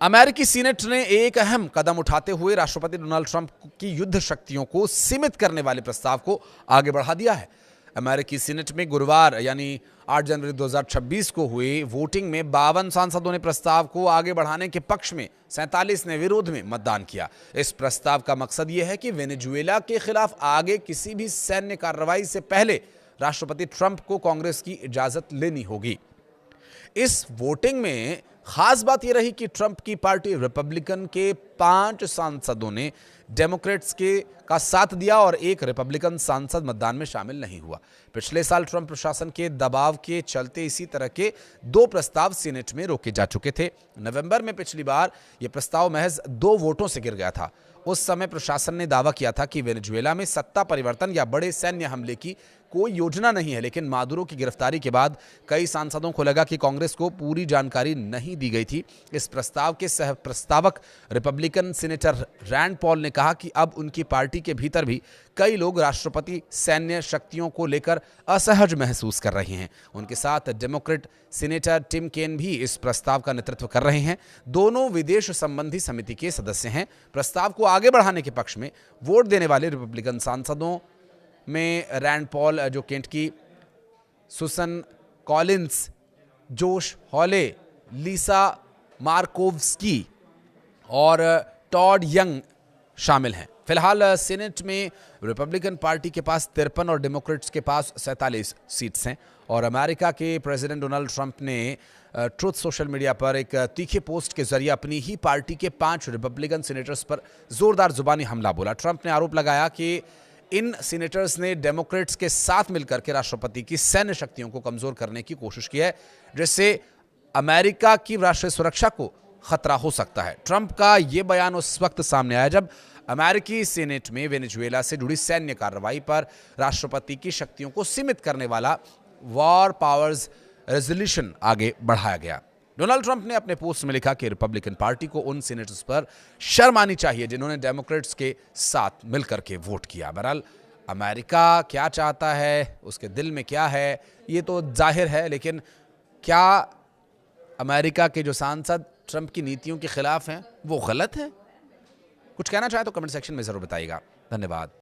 अमेरिकी सीनेट ने एक अहम कदम उठाते हुए राष्ट्रपति डोनाल्ड ट्रंप की युद्ध शक्तियों को सीमित करने वाले प्रस्ताव को आगे बढ़ा दिया है। अमेरिकी सीनेट में गुरुवार यानी 8 जनवरी 2026 को हुई वोटिंग में 52 सांसदों ने प्रस्ताव को आगे बढ़ाने के पक्ष में, 47 ने विरोध में मतदान किया। इस प्रस्ताव का मकसद यह है कि वेनेजुएला के खिलाफ आगे किसी भी सैन्य कार्रवाई से पहले राष्ट्रपति ट्रंप को कांग्रेस की इजाजत लेनी होगी। इस वोटिंग में खास बात यह रही कि ट्रंप की पार्टी रिपब्लिकन के 5 सांसदों ने डेमोक्रेट्स का साथ दिया और एक रिपब्लिकन सांसद मतदान में शामिल नहीं हुआ। पिछले साल ट्रंप प्रशासन के दबाव के चलते इसी तरह के 2 प्रस्ताव सीनेट में रोके जा चुके थे। नवंबर में पिछली बार यह प्रस्ताव महज 2 वोटों से गिर गया था। उस समय प्रशासन ने दावा किया था कि वेनेजुएला में सत्ता परिवर्तन या बड़े सैन्य हमले की कोई योजना नहीं है, लेकिन मादुरो की गिरफ्तारी के बाद कई सांसदों को लगा कि कांग्रेस को पूरी जानकारी नहीं दी गई थी। इस प्रस्ताव के सह प्रस्तावक रिपब्लिकन सीनेटर रैंड पॉल ने कहा कि अब उनकी पार्टी के भीतर भी कई लोग राष्ट्रपति सैन्य शक्तियों को लेकर असहज महसूस कर रहे हैं। उनके साथ डेमोक्रेट सीनेटर टिम केन भी इस प्रस्ताव का नेतृत्व कर रहे हैं। दोनों विदेश संबंधी समिति के सदस्य हैं। प्रस्ताव को आगे बढ़ाने के पक्ष में वोट देने वाले रिपब्लिकन सांसदों में रैंड पॉल, जो केंट की, सुसन कॉलिंस, जोश हॉले, लीसा मार्कोव्स्की और टॉड यंग शामिल हैं। फिलहाल सीनेट में रिपब्लिकन पार्टी के पास 53 और डेमोक्रेट्स के पास 47 सीट्स हैं। और अमेरिका के प्रेसिडेंट डोनाल्ड ट्रंप ने ट्रुथ सोशल मीडिया पर एक तीखे पोस्ट के जरिए अपनी ही पार्टी के 5 रिपब्लिकन सीनेटर्स पर जोरदार जुबानी हमला बोला। ट्रंप ने आरोप लगाया कि इन सीनेटर्स ने डेमोक्रेट्स के साथ मिलकर के राष्ट्रपति की सैन्य शक्तियों को कमजोर करने की कोशिश की है, जिससे अमेरिका की राष्ट्रीय सुरक्षा को खतरा हो सकता है। ट्रंप का यह बयान उस वक्त सामने आया जब अमेरिकी सीनेट में वेनेजुएला से जुड़ी सैन्य कार्रवाई पर राष्ट्रपति की शक्तियों को सीमित करने वाला वॉर पावर्स रेजोल्यूशन आगे बढ़ाया गया। डोनाल्ड ट्रंप ने अपने पोस्ट में लिखा कि रिपब्लिकन पार्टी को उन सीनेटर्स पर शर्म आनी चाहिए जिन्होंने डेमोक्रेट्स के साथ मिलकर के वोट किया। बहरहाल अमेरिका क्या चाहता है, उसके दिल में क्या है, ये तो जाहिर है, लेकिन क्या अमेरिका के जो सांसद ट्रंप की नीतियों के खिलाफ हैं वो गलत है? कुछ कहना चाहे तो कमेंट सेक्शन में जरूर बताइएगा। धन्यवाद।